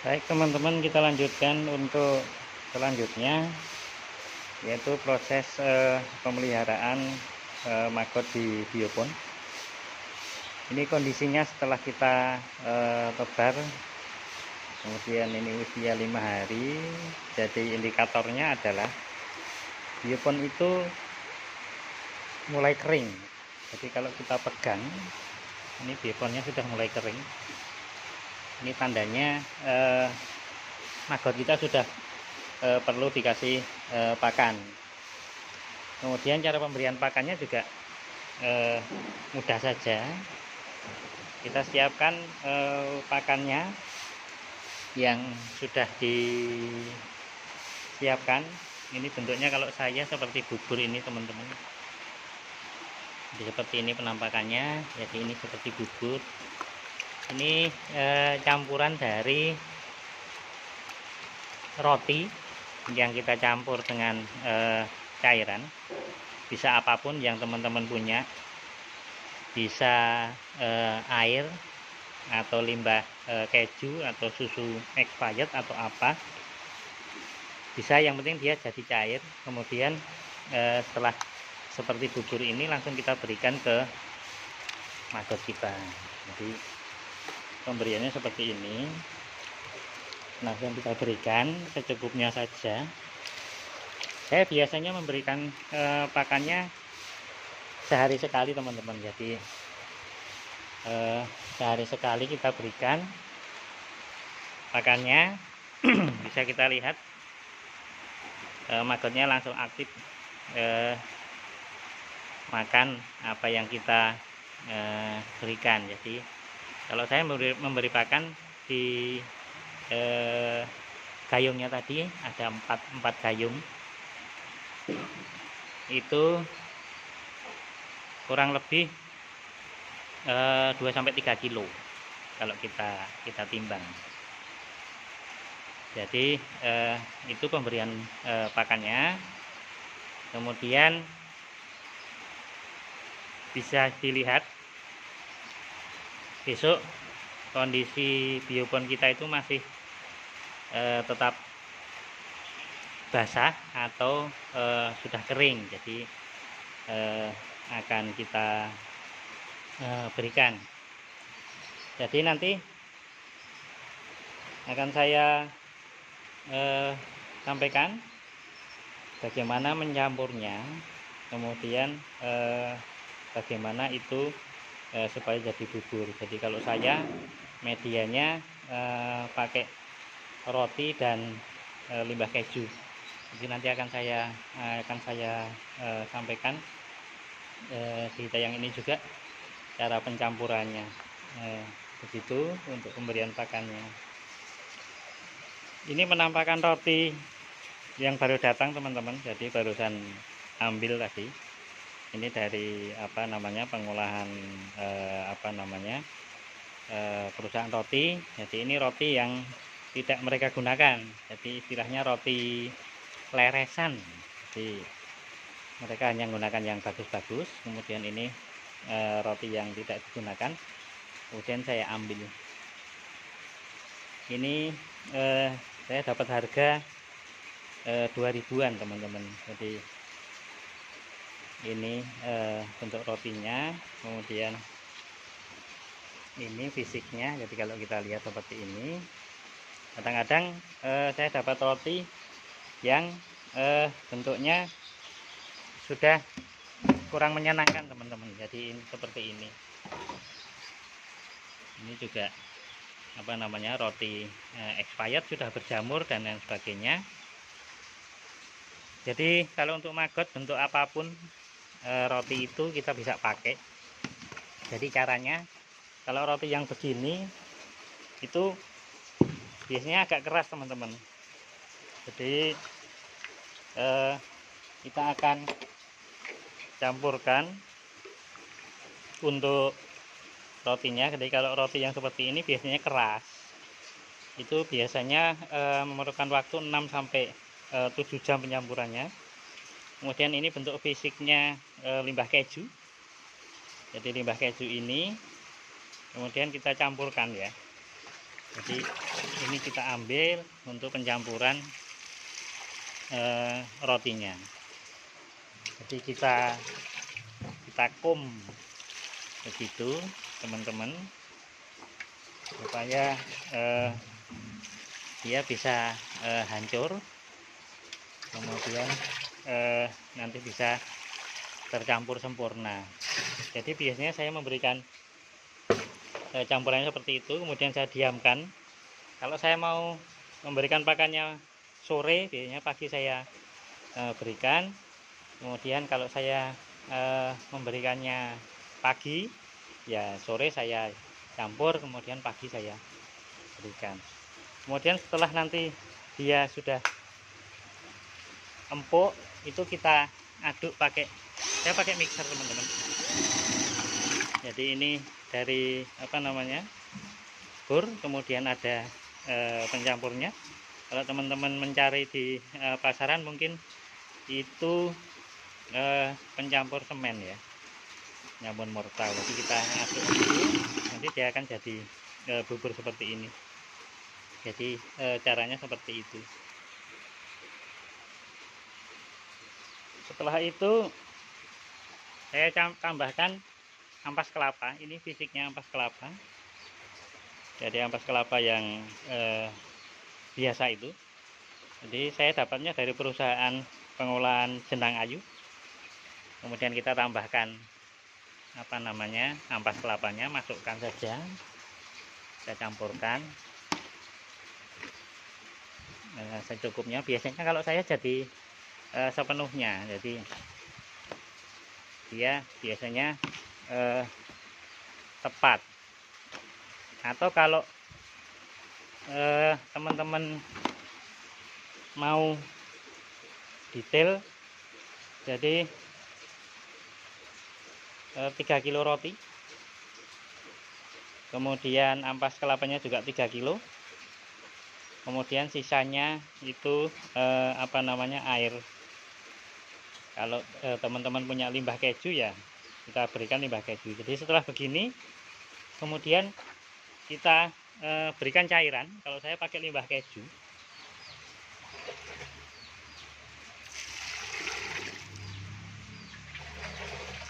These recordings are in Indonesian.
Baik teman-teman, kita lanjutkan untuk selanjutnya, yaitu proses pemeliharaan maggot di biopon. Ini kondisinya setelah kita tebar, kemudian ini usia 5 hari. Jadi indikatornya adalah biopon itu mulai kering. Jadi kalau kita pegang, ini bioponnya sudah mulai kering. Ini tandanya maggot kita sudah perlu dikasih pakan. Kemudian cara pemberian pakannya juga mudah saja. Kita siapkan pakannya yang sudah disiapkan. Ini bentuknya kalau saya seperti bubur ini teman-teman. Jadi seperti ini penampakannya. Jadi ini seperti bubur. Ini campuran dari roti yang kita campur dengan cairan, bisa apapun yang teman-teman punya, bisa air atau limbah keju atau susu expired atau apa, bisa, yang penting dia jadi cair. Kemudian setelah seperti bubur ini langsung kita berikan ke maggot kita. Jadi pemberiannya seperti ini, langsung kita berikan secukupnya saja. Saya biasanya memberikan pakannya sehari sekali teman-teman. Jadi sehari sekali kita berikan pakannya. Bisa kita lihat maggotnya langsung aktif makan apa yang kita berikan. Jadi kalau saya memberi pakan di gayungnya tadi ada 4 gayung, itu kurang lebih 2-3 kilo kalau kita timbang. Jadi itu pemberian pakannya. Kemudian bisa dilihat besok kondisi biopon kita itu masih tetap basah atau sudah kering. Jadi akan kita berikan. Jadi nanti akan saya sampaikan bagaimana mencampurnya, kemudian bagaimana itu supaya jadi bubur. Jadi kalau saya medianya pakai roti dan limbah keju. Jadi nanti akan saya sampaikan di tayang ini juga cara pencampurannya. Begitu untuk pemberian pakannya. Ini penampakan roti yang baru datang teman-teman. Jadi barusan ambil tadi. Ini dari pengolahan perusahaan roti. Jadi ini roti yang tidak mereka gunakan. Jadi istilahnya roti leresan. Jadi mereka hanya menggunakan yang bagus-bagus. Kemudian ini roti yang tidak digunakan. Kemudian saya ambil. Ini saya dapat harga 2.000-an teman-teman. Jadi ini bentuk rotinya, kemudian ini fisiknya. Jadi kalau kita lihat seperti ini, kadang-kadang saya dapat roti yang bentuknya sudah kurang menyenangkan teman-teman. Jadi ini seperti ini. Ini juga roti expired, sudah berjamur dan lain sebagainya. Jadi kalau untuk maggot bentuk apapun roti itu kita bisa pakai. Jadi caranya, kalau roti yang begini itu biasanya agak keras teman-teman. Jadi kita akan campurkan untuk rotinya. Jadi kalau roti yang seperti ini biasanya keras, itu biasanya memerlukan waktu 6-7 jam penyampurannya. Kemudian ini bentuk fisiknya limbah keju. Jadi limbah keju ini kemudian kita campurkan ya. Jadi ini kita ambil untuk pencampuran rotinya. Jadi kita kum begitu teman-teman, supaya dia bisa hancur, kemudian nanti bisa tercampur sempurna. Jadi biasanya saya memberikan campurannya seperti itu, kemudian saya diamkan. Kalau saya mau memberikan pakannya sore, biasanya pagi saya berikan. Kemudian kalau saya memberikannya pagi, ya sore saya campur, kemudian pagi saya berikan. Kemudian setelah nanti dia sudah empuk, itu kita aduk saya pakai mixer teman-teman. Jadi ini dari bur, kemudian ada pencampurnya. Kalau teman-teman mencari di pasaran mungkin itu pencampur semen ya, nyampur mortal. Jadi kita aduk dulu, nanti dia akan jadi bubur seperti ini. Jadi caranya seperti itu. Setelah itu saya tambahkan ampas kelapa. Ini fisiknya ampas kelapa. Jadi ampas kelapa yang biasa itu. Jadi saya dapatnya dari perusahaan pengolahan jenang ayu. Kemudian kita tambahkan ampas kelapanya, masukkan saja, saya campurkan secukupnya. Biasanya kalau saya jadi sepenuhnya, jadi dia biasanya tepat. Atau kalau teman-teman mau detail, jadi 3 kilo roti, kemudian ampas kelapanya juga 3 kilo, kemudian sisanya itu air. Kalau teman-teman punya limbah keju, ya kita berikan limbah keju. Jadi setelah begini, kemudian kita berikan cairan. Kalau saya pakai limbah keju.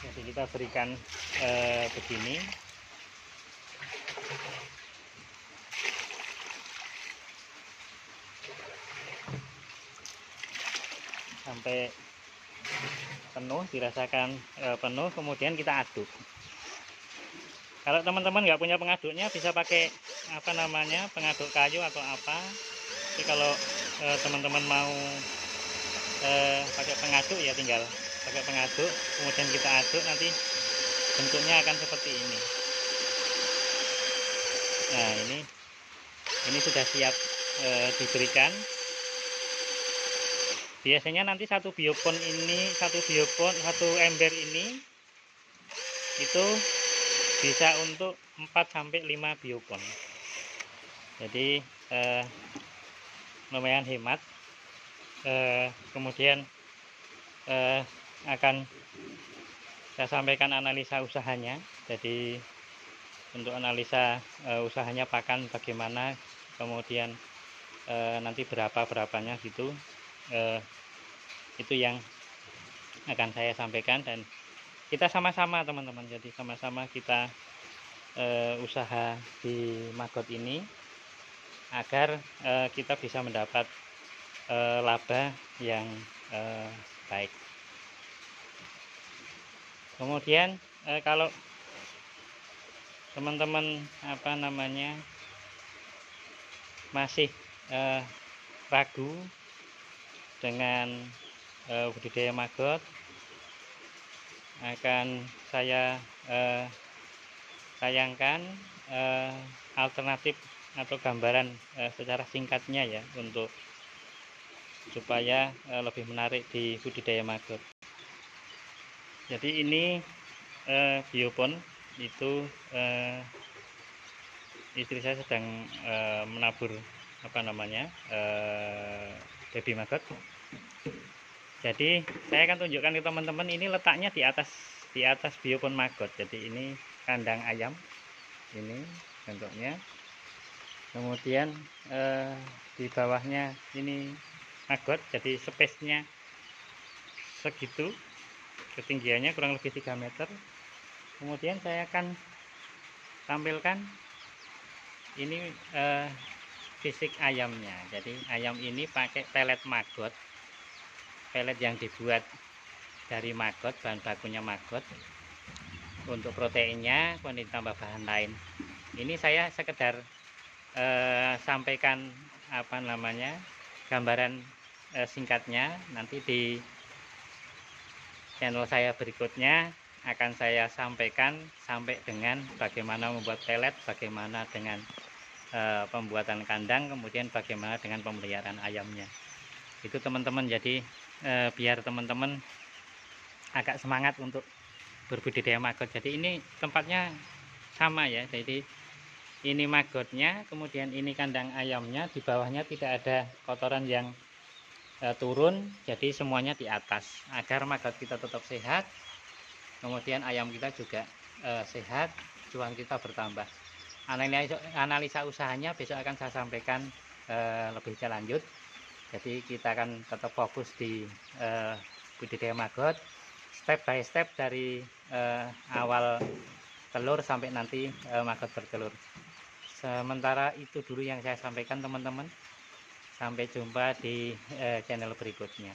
Jadi kita berikan begini. Sampai penuh, dirasakan penuh, kemudian kita aduk. Kalau teman-teman nggak punya pengaduknya, bisa pakai pengaduk kayu atau apa. Tapi kalau teman-teman mau pakai pengaduk, ya tinggal pakai pengaduk, kemudian kita aduk, nanti bentuknya akan seperti ini. Nah, ini sudah siap diberikan. Biasanya nanti satu ember ini itu bisa untuk 4-5 biopon. Jadi lumayan hemat. Kemudian akan saya sampaikan analisa usahanya. Jadi untuk analisa usahanya pakan bagaimana, kemudian nanti berapanya gitu, itu yang akan saya sampaikan. Dan kita sama-sama teman-teman, jadi sama-sama kita usaha di Maggot ini agar kita bisa mendapat laba yang baik. Kemudian kalau teman-teman masih ragu dengan budidaya maggot, akan saya tayangkan alternatif atau gambaran secara singkatnya ya, untuk supaya lebih menarik di budidaya maggot. Jadi ini biopon itu istri saya sedang menabur baby maggot. Jadi saya akan tunjukkan ke teman-teman, ini letaknya di atas biopon maggot. Jadi ini kandang ayam, ini bentuknya. Kemudian di bawahnya ini maggot, jadi space-nya segitu, ketinggiannya kurang lebih 3 meter. Kemudian saya akan tampilkan ini fisik ayamnya. Jadi ayam ini pakai pelet maggot, pelet yang dibuat dari maggot, bahan bakunya maggot. Untuk proteinnya kemudian ditambah bahan lain. Ini saya sekedar sampaikan apa namanya, gambaran singkatnya. Nanti di channel saya berikutnya akan saya sampaikan sampai dengan bagaimana membuat pelet, bagaimana dengan pembuatan kandang, kemudian bagaimana dengan pemeliharaan ayamnya. Itu teman-teman, jadi biar teman-teman agak semangat untuk berbudidaya maggot. Jadi ini tempatnya sama ya, jadi ini maggotnya, kemudian ini kandang ayamnya, di bawahnya tidak ada kotoran yang turun, jadi semuanya di atas agar maggot kita tetap sehat, kemudian ayam kita juga sehat, cuan kita bertambah. Analisa usahanya besok akan saya sampaikan lebih lanjut. Jadi kita akan tetap fokus di budidaya maggot step by step dari awal telur sampai nanti maggot bertelur. Sementara itu dulu yang saya sampaikan teman-teman. Sampai jumpa di channel berikutnya.